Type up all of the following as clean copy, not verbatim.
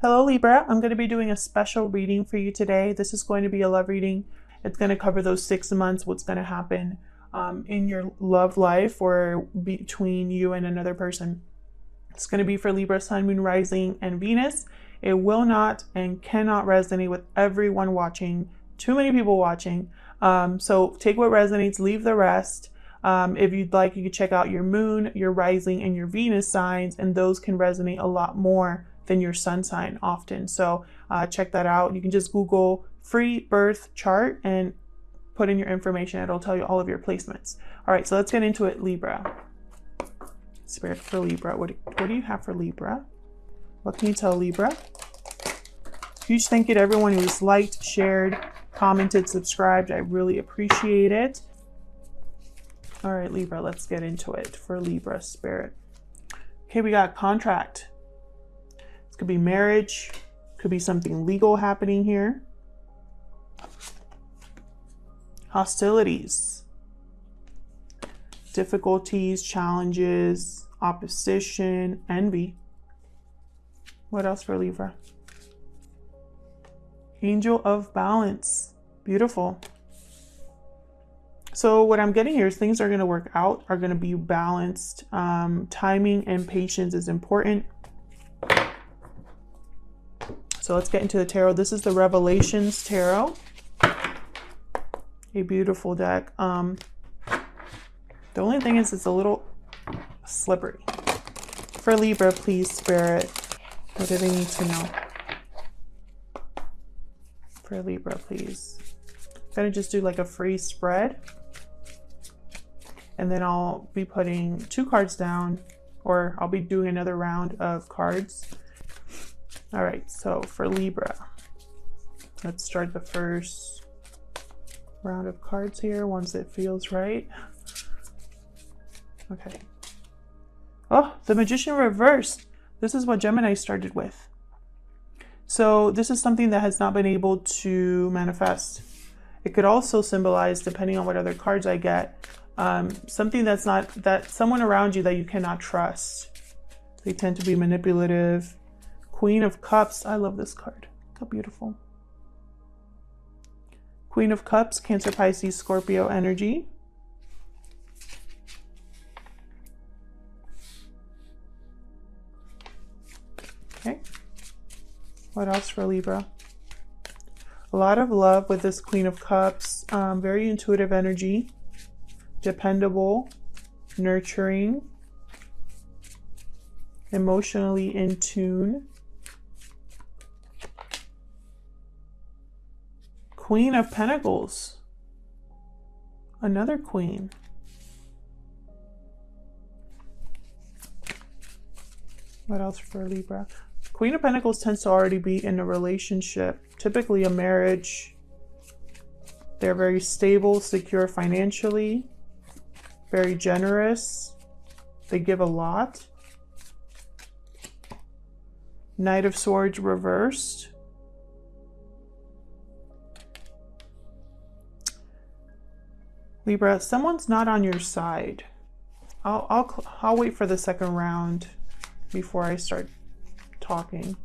Hello Libra, I'm going to be doing a special reading for you today. This is going to be a love reading. It's going to cover those 6 months, what's going to happen in your love life or between you and another person. It's going to be for Libra, Sun, Moon, Rising, and Venus. It will not and cannot resonate with everyone watching. Too many people watching. So take what resonates, leave the rest. If you'd like, you could check out your Moon, your Rising, and your Venus signs, and those can resonate a lot more than your sun sign often. So check that out. You can just Google free birth chart and put in your information. It'll tell you all of your placements. All right, so let's get into it. Libra. Spirit for Libra. What do you have for Libra? What can you tell Libra? Huge thank you to everyone who's liked, shared, commented, subscribed. I really appreciate it. All right, Libra, let's get into it for Libra Spirit. Okay, we got contract. Could be marriage, could be something legal happening here. Hostilities, difficulties, challenges, opposition, envy. What else for Libra? Angel of balance. Beautiful. So what I'm getting here is things are going to work out, are going to be balanced. Timing and patience is important. So let's get into the tarot. This is the Revelations Tarot. A beautiful deck. The only thing is it's a little slippery. For Libra, please, Spirit. What do they need to know? For Libra, please. I'm going to just do like a free spread. And then I'll be putting 2 cards down, or I'll be doing another round of cards. All right, so for Libra, let's start the first round of cards here once it feels right. Okay. Oh, the Magician reversed. This is what Gemini started with. So this is something that has not been able to manifest. It could also symbolize, depending on what other cards I get, something that someone around you that you cannot trust. They tend to be manipulative. Queen of Cups. I love this card. Look how beautiful. Queen of Cups, Cancer, Pisces, Scorpio energy. Okay. What else for Libra? A lot of love with this Queen of Cups. Very intuitive energy. Dependable. Nurturing. Emotionally in tune. Queen of Pentacles. Another queen. What else for Libra? Queen of Pentacles tends to already be in a relationship, typically a marriage. They're very stable, secure financially, very generous. They give a lot. Knight of Swords reversed. Libra, someone's not on your side. I'll wait for the second round before I start talking.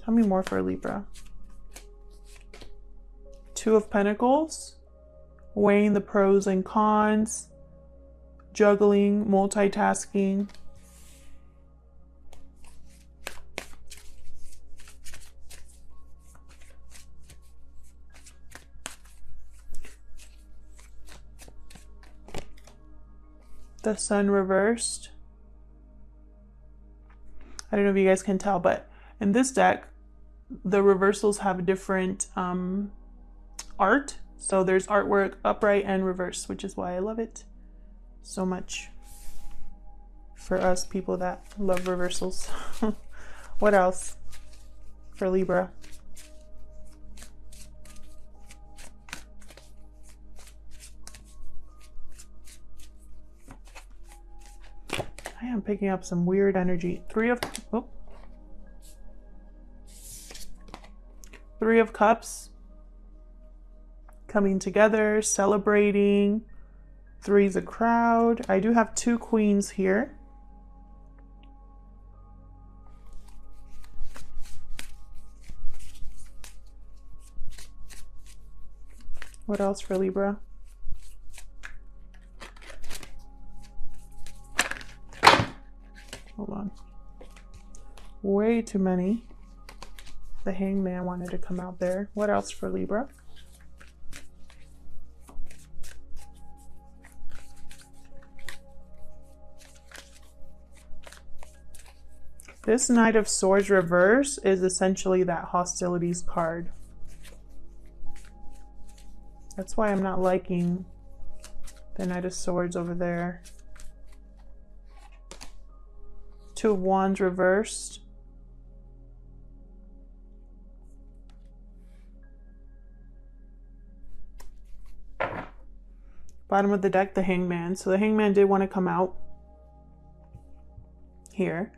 Tell me more for Libra. 2 of Pentacles, weighing the pros and cons, juggling, multitasking. The Sun reversed. I don't know if you guys can tell, but in this deck, the reversals have different art. So there's artwork upright and reverse, which is why I love it so much for us people that love reversals. What else for Libra? I am picking up some weird energy. 3 of Cups. Coming together, celebrating. 3's a crowd. I do have 2 queens here. What else for Libra? Hold on. Way too many. The Hangman wanted to come out there. What else for Libra? This Knight of Swords reverse is essentially that hostilities card. That's why I'm not liking the Knight of Swords over there. Two of Wands reversed. Bottom of the deck, the Hangman. So the Hangman did want to come out here.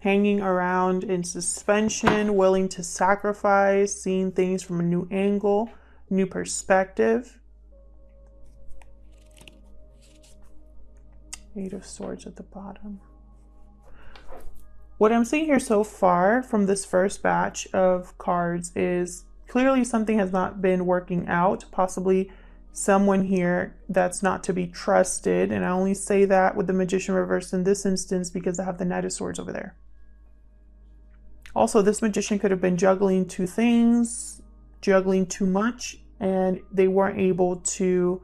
Hanging around in suspension, willing to sacrifice, seeing things from a new angle, new perspective. Eight of Swords at the bottom. What I'm seeing here so far from this first batch of cards is clearly something has not been working out, possibly someone here that's not to be trusted. And I only say that with the Magician reversed in this instance because I have the Knight of Swords over there. Also, this Magician could have been juggling two things, juggling too much, and they weren't able to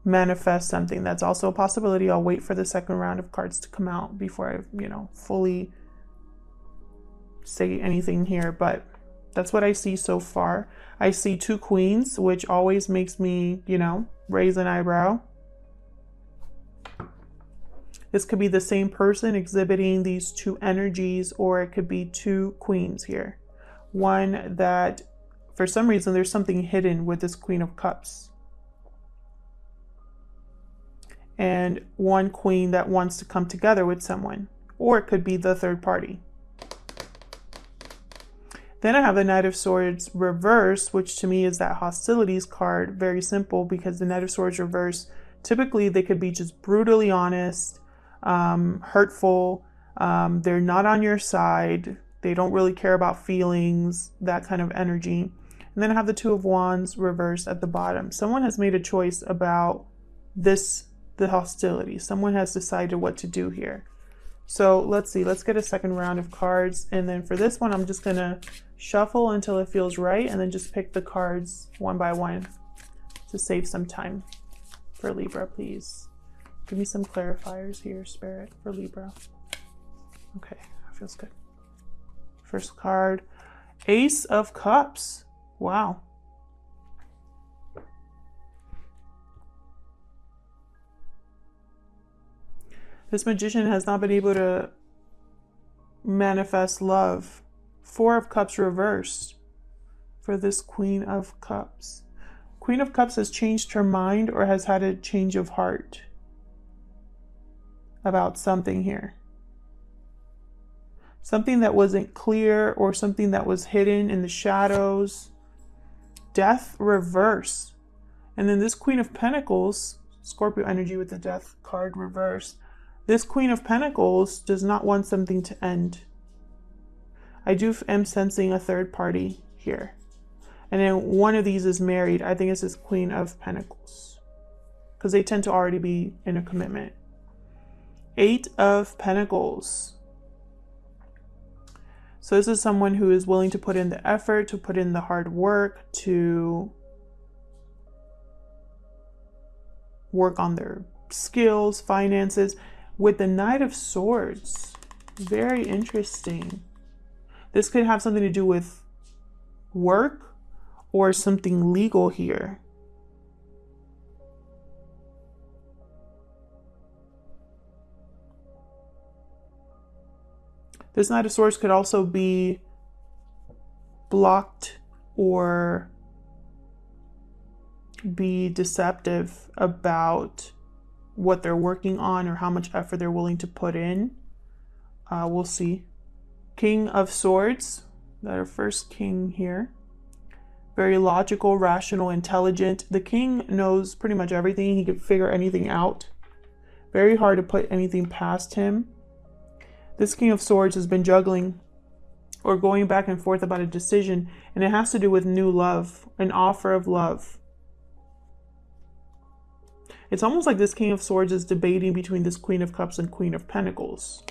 manifest something. That's also a possibility. I'll wait for the second round of cards to come out before I, fully say anything here, but that's what I see so far. I see two queens, which always makes me, raise an eyebrow. This could be the same person exhibiting these two energies, or it could be two queens here. One that, for some reason, there's something hidden with this Queen of Cups. And one queen that wants to come together with someone. Or it could be the third party. Then I have the Knight of Swords reverse, which to me is that hostilities card. Very simple, because the Knight of Swords reverse, typically they could be just brutally honest, hurtful, they're not on your side, they don't really care about feelings, that kind of energy. And then I have the Two of Wands reversed at the bottom. Someone has made a choice about the hostility. Someone has decided what to do here. So let's see, let's get a second round of cards. And then for this one, I'm just gonna shuffle until it feels right, and then just pick the cards one by one to save some time. For Libra, please. Give me some clarifiers here, Spirit, for Libra. Okay, that feels good. First card, Ace of Cups. Wow. This Magician has not been able to manifest love. Four of Cups reversed for this Queen of Cups. Queen of Cups has changed her mind or has had a change of heart about something here. Something that wasn't clear or something that was hidden in the shadows. Death reverse. And then this Queen of Pentacles, Scorpio energy with the Death card reverse. This Queen of Pentacles does not want something to end. I am sensing a third party here. And then one of these is married. I think it's this Queen of Pentacles, because they tend to already be in a commitment. Eight of Pentacles. So this is someone who is willing to put in the effort, to put in the hard work, to work on their skills, finances. With the Knight of Swords, very interesting. This could have something to do with work or something legal here. This Knight of Swords could also be blocked or be deceptive about what they're working on or how much effort they're willing to put in. We'll see. King of Swords, our first king here. Very logical, rational, intelligent. The king knows pretty much everything. He could figure anything out. Very hard to put anything past him. This King of Swords has been juggling or going back and forth about a decision, and it has to do with new love, an offer of love. It's almost like this King of Swords is debating between this Queen of Cups and Queen of Pentacles.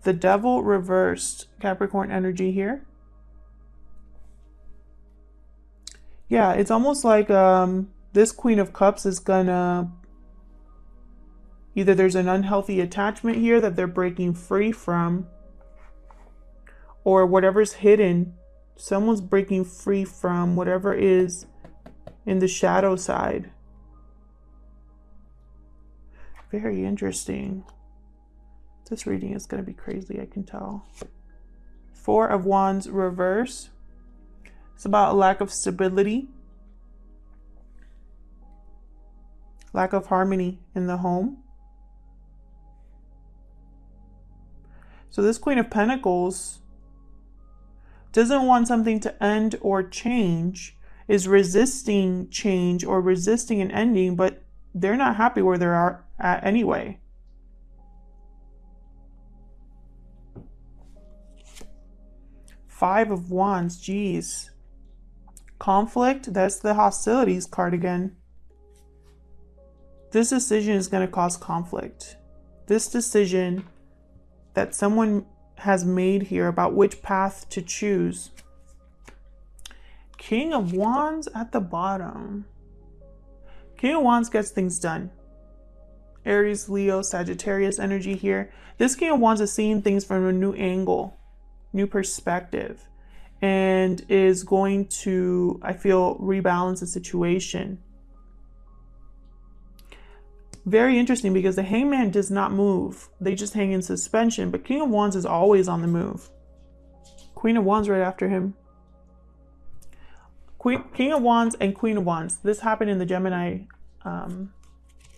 The Devil reversed, Capricorn energy here. Yeah, it's almost like this Queen of Cups is gonna, either there's an unhealthy attachment here that they're breaking free from, or whatever's hidden, someone's breaking free from whatever is in the shadow side. Very interesting. This reading is going to be crazy, I can tell. Four of Wands reverse. It's about a lack of stability, lack of harmony in the home. So this Queen of Pentacles doesn't want something to end or change, is resisting change or resisting an ending, but they're not happy where they're at anyway. Five of Wands, geez. Conflict, that's the hostilities card again. This decision is going to cause conflict. This decision that someone has made here about which path to choose. King of Wands at the bottom. King of Wands gets things done. Aries, Leo, Sagittarius energy here. This King of Wands is seeing things from a new angle, new perspective, and is going to, I feel, rebalance the situation. Very interesting, because the Hangman does not move. They just hang in suspension, but King of Wands is always on the move. Queen of Wands right after him. King of Wands and Queen of Wands. This happened in the Gemini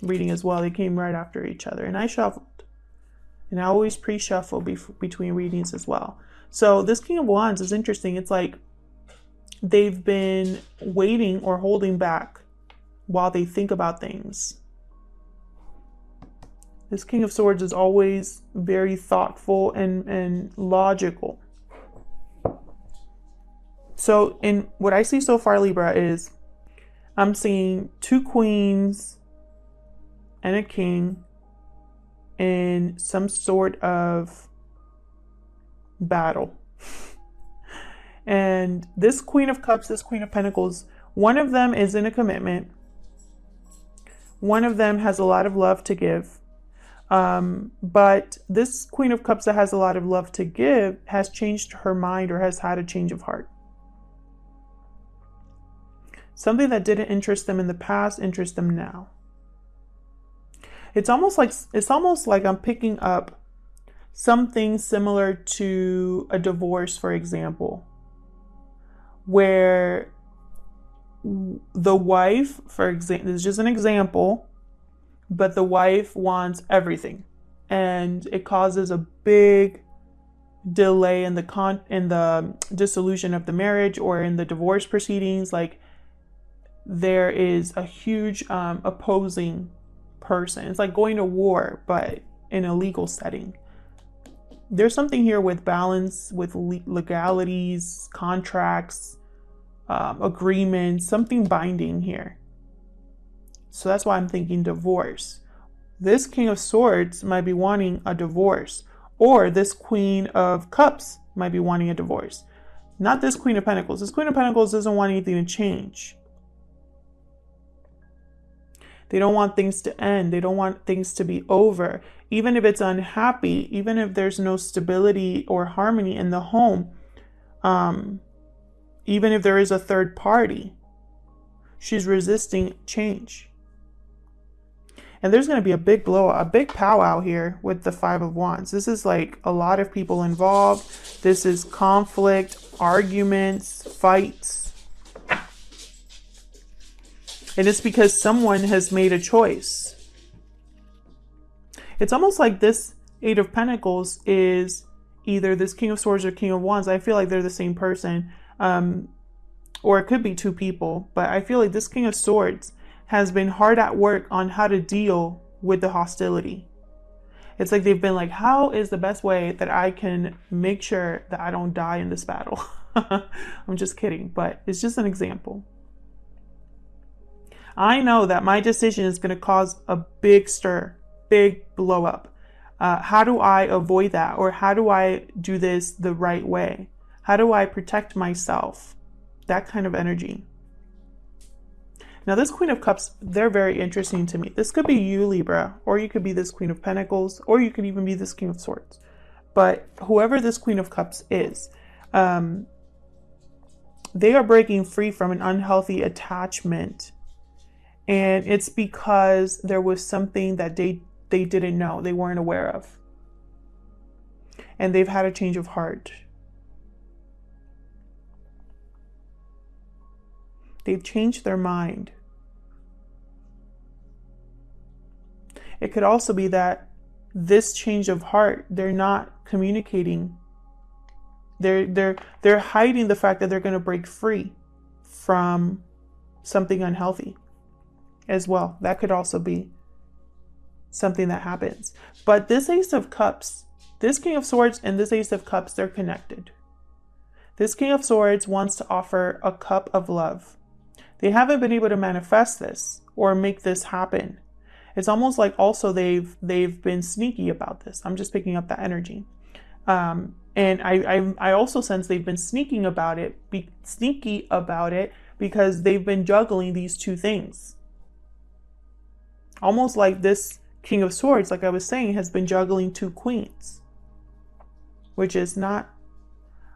reading as well. They came right after each other, and I shuffled. And I always pre-shuffle between readings as well. So this King of Wands is interesting. It's like they've been waiting or holding back while they think about things. This King of Swords is always very thoughtful and logical. So in what I see so far, Libra, is I'm seeing two queens and a king in some sort of battle. And this Queen of Cups, this Queen of Pentacles, one of them is in a commitment. One of them has a lot of love to give. But this Queen of Cups that has a lot of love to give has changed her mind or has had a change of heart. Something that didn't interest them in the past interests them now. It's almost like I'm picking up something similar to a divorce, for example, where the wife, for example, this is just an example, but the wife wants everything, and it causes a big delay in the dissolution of the marriage or in the divorce proceedings. Like, there is a huge opposing person. It's like going to war, but in a legal setting. There's something here with balance, with legalities, contracts, agreements, something binding here. So that's why I'm thinking divorce. This King of Swords might be wanting a divorce, or this Queen of Cups might be wanting a divorce. Not this Queen of Pentacles. This Queen of Pentacles doesn't want anything to change. They don't want things to end. They don't want things to be over. Even if it's unhappy, even if there's no stability or harmony in the home, even if there is a third party, she's resisting change. And there's going to be a big blowout, a big powwow here with the Five of Wands. This is like a lot of people involved. This is conflict, arguments, fights. And it's because someone has made a choice. It's almost like this Eight of Pentacles is either this King of Swords or King of Wands. I feel like they're the same person. Or it could be two people. But I feel like this King of Swords has been hard at work on how to deal with the hostility. It's like they've been like, how is the best way that I can make sure that I don't die in this battle? I'm just kidding, but it's just an example. I know that my decision is going to cause a big stir, big blow up. How do I avoid that? Or how do I do this the right way? How do I protect myself? That kind of energy. Now, this Queen of Cups, they're very interesting to me. This could be you, Libra, or you could be this Queen of Pentacles, or you could even be this King of Swords. But whoever this Queen of Cups is, they are breaking free from an unhealthy attachment. And it's because there was something that they didn't know, they weren't aware of. And they've had a change of heart. They've changed their mind. It could also be that this change of heart, they're not communicating. They're hiding the fact that they're going to break free from something unhealthy as well. That could also be something that happens. But this Ace of Cups, this King of Swords and this Ace of Cups, they're connected. This King of Swords wants to offer a cup of love. They haven't been able to manifest this or make this happen. It's almost like also they've been sneaky about this. I'm just picking up that energy. And I also sense they've been sneaky about it because they've been juggling these two things. Almost like this King of Swords, like I was saying, has been juggling two queens, which is not,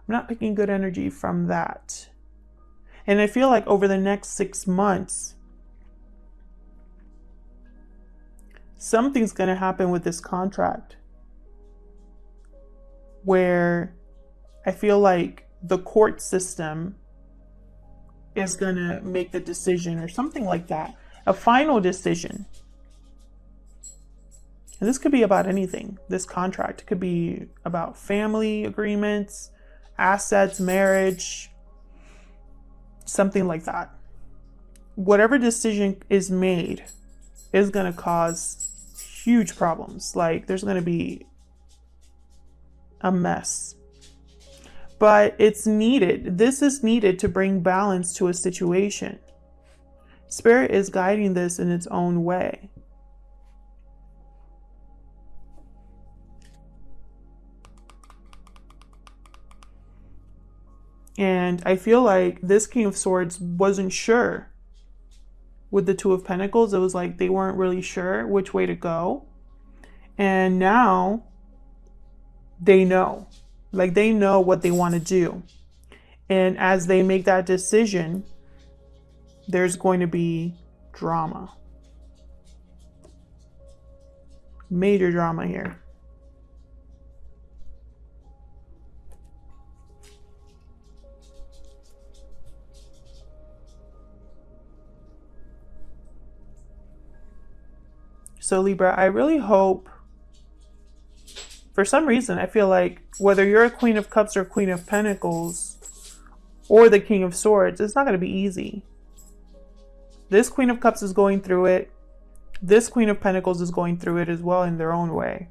I'm not picking good energy from that. And I feel like over the next 6 months, something's going to happen with this contract where I feel like the court system is going to make the decision or something like that. A final decision. And this could be about anything. This contract could be about family agreements, assets, marriage, something like that. Whatever decision is made is going to cause huge problems. Like there's going to be a mess. But it's needed. This is needed to bring balance to a situation. Spirit is guiding this in its own way. And I feel like this King of Swords wasn't sure with the Two of Pentacles. It was like they weren't really sure which way to go. And now they know. Like they know what they want to do. And as they make that decision, there's going to be drama. Major drama here. So Libra, I really hope, for some reason, I feel like whether you're a Queen of Cups or Queen of Pentacles or the King of Swords, it's not going to be easy. This Queen of Cups is going through it. This Queen of Pentacles is going through it as well in their own way.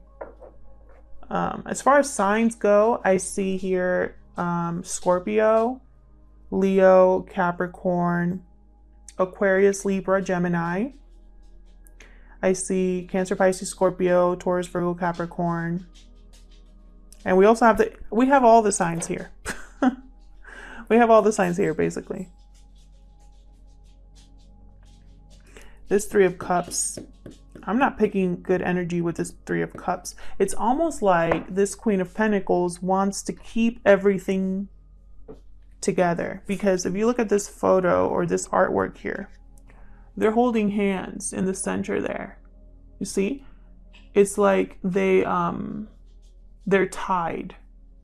As far as signs go, I see here Scorpio, Leo, Capricorn, Aquarius, Libra, Gemini. I see Cancer, Pisces, Scorpio, Taurus, Virgo, Capricorn. And we also have we have all the signs here. We have all the signs here, basically. This Three of Cups, I'm not picking good energy with this Three of Cups. It's almost like this Queen of Pentacles wants to keep everything together. Because if you look at this photo or this artwork here, they're holding hands in the center there. You see? It's like they're tied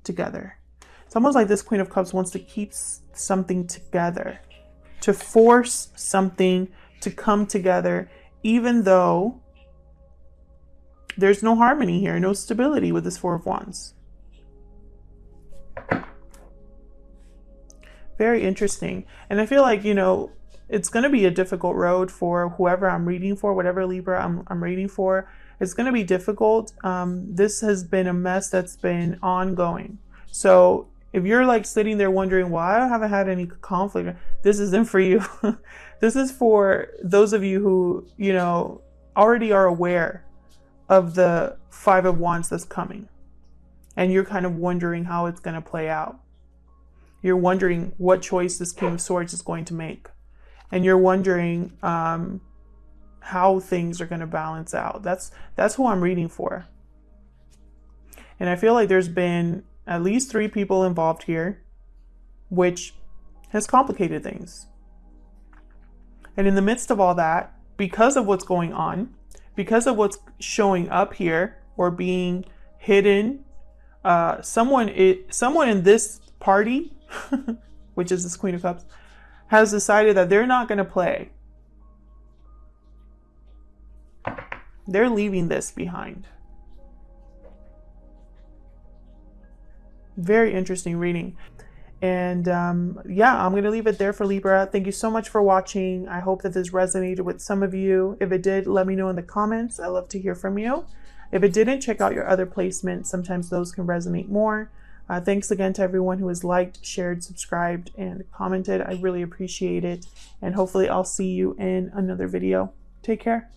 together. It's almost like this Queen of Cups wants to keep something together, to force something to come together, even though there's no harmony here, no stability with this Four of Wands. Very interesting. And I feel like, you know, it's going to be a difficult road for whoever I'm reading for, whatever Libra I'm reading for, It's going to be difficult. This has been a mess that's been ongoing. So if you're like sitting there wondering why I haven't had any conflict, this isn't for you. This is for those of you who, you know, already are aware of the Five of Wands that's coming. And you're kind of wondering how it's going to play out. You're wondering what choice this King of Swords is going to make. And you're wondering how things are going to balance out. That's who I'm reading for. And I feel like there's been at least 3 people involved here, which has complicated things. And in the midst of all that, because of what's going on, because of what's showing up here or being hidden, someone in this party, which is this Queen of Cups, has decided that they're not going to play. They're leaving this behind. Very interesting reading. And yeah, I'm going to leave it there for Libra. Thank you so much for watching. I hope that this resonated with some of you. If it did, let me know in the comments. I love to hear from you. If it didn't, check out your other placements. Sometimes those can resonate more. Thanks again to everyone who has liked, shared, subscribed, and commented. I really appreciate it. And hopefully I'll see you in another video. Take care.